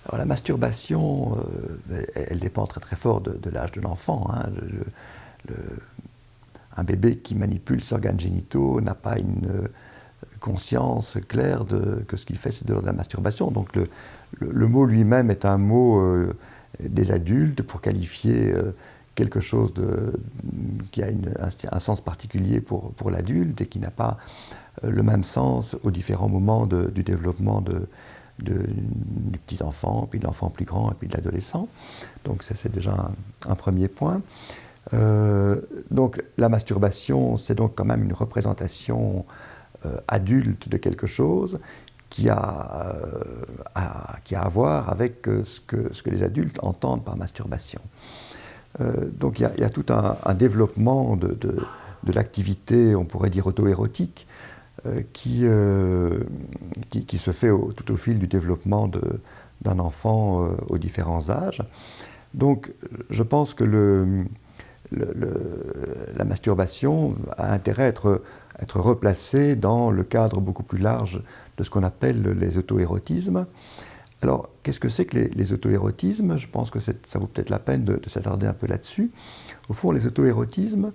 Alors la masturbation, elle dépend très très fort de l'âge de l'enfant, hein. Le- un bébé qui manipule ses organes génitaux n'a pas une conscience claire que ce qu'il fait, c'est de la masturbation. Donc le mot lui-même est un mot des adultes pour qualifier quelque chose qui a un sens particulier pour l'adulte et qui n'a pas le même sens aux différents moments du développement du petit enfant, puis de l'enfant plus grand, et puis de l'adolescent. Donc ça, c'est déjà un premier point. Donc la masturbation, c'est donc quand même une représentation adulte de quelque chose qui a à voir avec ce que les adultes entendent par masturbation. Donc il y a tout un développement de l'activité, on pourrait dire auto-érotique, qui se fait tout au fil du développement d'un enfant aux différents âges. Donc je pense que la masturbation a intérêt à être replacée dans le cadre beaucoup plus large de ce qu'on appelle les auto-érotismes. Alors, qu'est-ce que c'est que les auto-érotismes? Je pense que ça vaut peut-être la peine de s'attarder un peu là-dessus. Au fond, les auto-érotismes,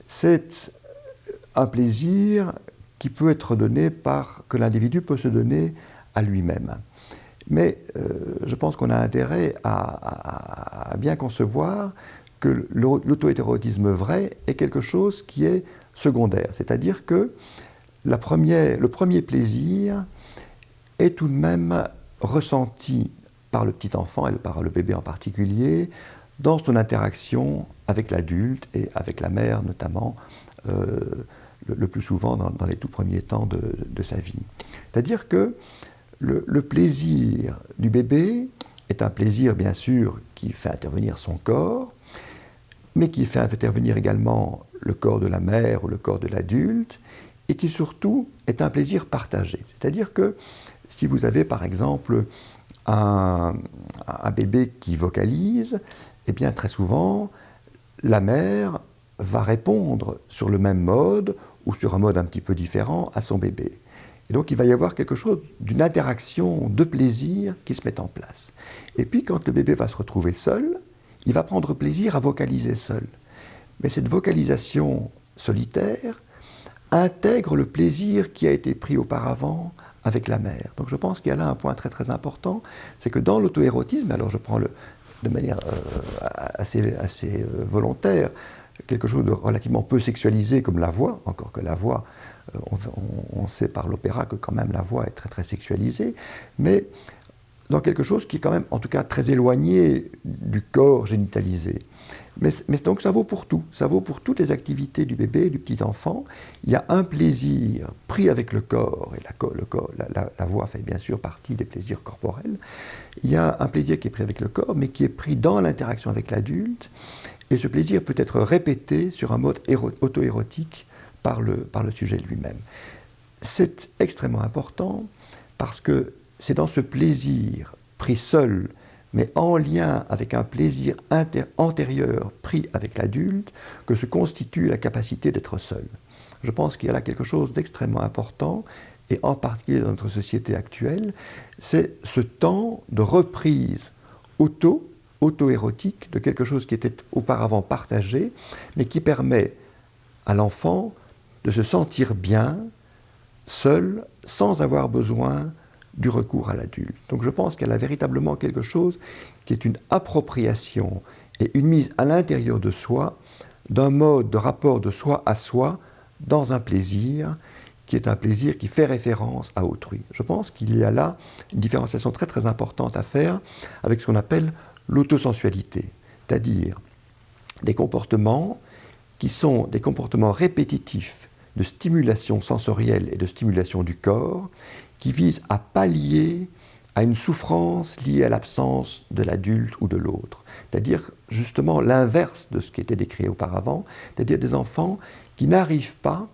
c'est un plaisir qui peut être donné que l'individu peut se donner à lui-même. Mais je pense qu'on a intérêt à bien concevoir que l'auto-érotisme vrai est quelque chose qui est secondaire. C'est-à-dire que le premier plaisir est tout de même ressenti par le petit enfant et par le bébé en particulier dans son interaction avec l'adulte et avec la mère notamment, le plus souvent dans les tout premiers temps de sa vie. C'est-à-dire que le plaisir du bébé est un plaisir bien sûr qui fait intervenir son corps, mais qui fait intervenir également le corps de la mère ou le corps de l'adulte, et qui surtout est un plaisir partagé. C'est-à-dire que si vous avez par exemple un bébé qui vocalise, eh bien très souvent la mère va répondre sur le même mode ou sur un mode un petit peu différent à son bébé. Et donc il va y avoir quelque chose d'une interaction de plaisir qui se met en place. Et puis quand le bébé va se retrouver seul, il va prendre plaisir à vocaliser seul. Mais cette vocalisation solitaire intègre le plaisir qui a été pris auparavant avec la mère. Donc je pense qu'il y a là un point très très important, c'est que dans l'auto-érotisme, alors je prends de manière assez volontaire, quelque chose de relativement peu sexualisé comme la voix, encore que la voix, on sait par l'opéra que quand même la voix est très très sexualisée, mais dans quelque chose qui est quand même, en tout cas, très éloigné du corps génitalisé. Mais donc ça vaut pour tout, ça vaut pour toutes les activités du bébé, du petit enfant. Il y a un plaisir pris avec le corps, et la voix fait bien sûr partie des plaisirs corporels. Il y a un plaisir qui est pris avec le corps, mais qui est pris dans l'interaction avec l'adulte, et ce plaisir peut être répété sur un mode auto-érotique par le sujet lui-même. C'est extrêmement important parce que c'est dans ce plaisir pris seul, mais en lien avec un plaisir antérieur pris avec l'adulte, que se constitue la capacité d'être seul. Je pense qu'il y a là quelque chose d'extrêmement important, et en particulier dans notre société actuelle, c'est ce temps de reprise auto-érotique de quelque chose qui était auparavant partagé, mais qui permet à l'enfant de se sentir bien, seul, sans avoir besoin du recours à l'adulte. Donc je pense qu'elle a véritablement quelque chose qui est une appropriation et une mise à l'intérieur de soi d'un mode de rapport de soi à soi dans un plaisir qui est un plaisir qui fait référence à autrui. Je pense qu'il y a là une différenciation très très importante à faire avec ce qu'on appelle l'autosensualité, c'est-à-dire des comportements qui sont des comportements répétitifs de stimulation sensorielle et de stimulation du corps qui visent à pallier à une souffrance liée à l'absence de l'adulte ou de l'autre. C'est-à-dire justement l'inverse de ce qui était décrit auparavant, c'est-à-dire des enfants qui n'arrivent pas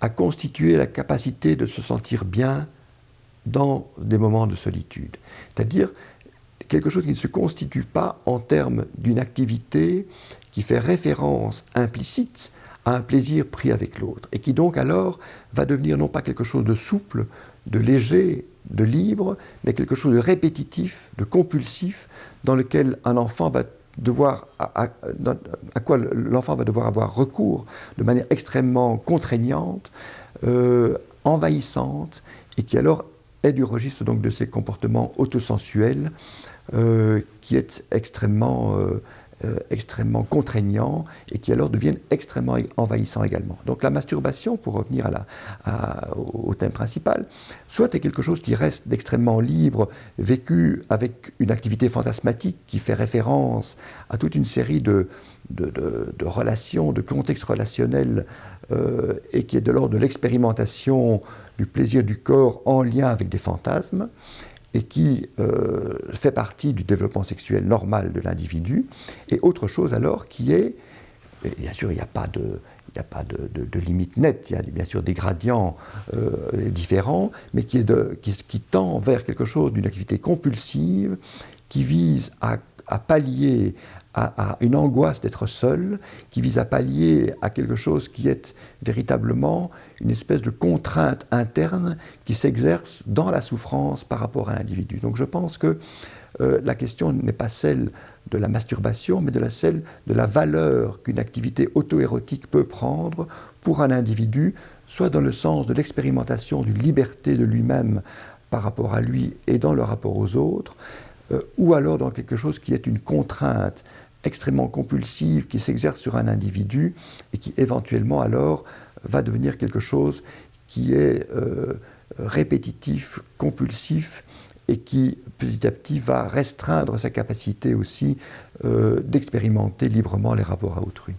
à constituer la capacité de se sentir bien dans des moments de solitude. C'est-à-dire quelque chose qui ne se constitue pas en termes d'une activité qui fait référence implicite à un plaisir pris avec l'autre, et qui donc alors va devenir non pas quelque chose de souple, de léger, de libre, mais quelque chose de répétitif, de compulsif, dans lequel un enfant va devoir, à quoi l'enfant va devoir avoir recours de manière extrêmement contraignante, envahissante, et qui alors est du registre donc de ces comportements autosensuels, qui est extrêmement contraignants et qui alors deviennent extrêmement envahissants également. Donc la masturbation, pour revenir au thème principal, soit est quelque chose qui reste d'extrêmement libre, vécu avec une activité fantasmatique qui fait référence à toute une série de relations, de contextes relationnels, et qui est de l'ordre de l'expérimentation du plaisir du corps en lien avec des fantasmes, et qui fait partie du développement sexuel normal de l'individu, et autre chose alors qui est, bien sûr il n'y a pas de limite nette, il y a bien sûr des gradients différents, mais qui tend vers quelque chose d'une activité compulsive, qui vise à pallier à une angoisse d'être seul, qui vise à pallier à quelque chose qui est véritablement une espèce de contrainte interne qui s'exerce dans la souffrance par rapport à l'individu. Donc je pense que la question n'est pas celle de la masturbation, mais celle de la valeur qu'une activité auto-érotique peut prendre pour un individu, soit dans le sens de l'expérimentation d'une liberté de lui-même par rapport à lui et dans le rapport aux autres, ou alors dans quelque chose qui est une contrainte extrêmement compulsive qui s'exerce sur un individu et qui éventuellement alors va devenir quelque chose qui est répétitif, compulsif et qui petit à petit va restreindre sa capacité aussi d'expérimenter librement les rapports à autrui.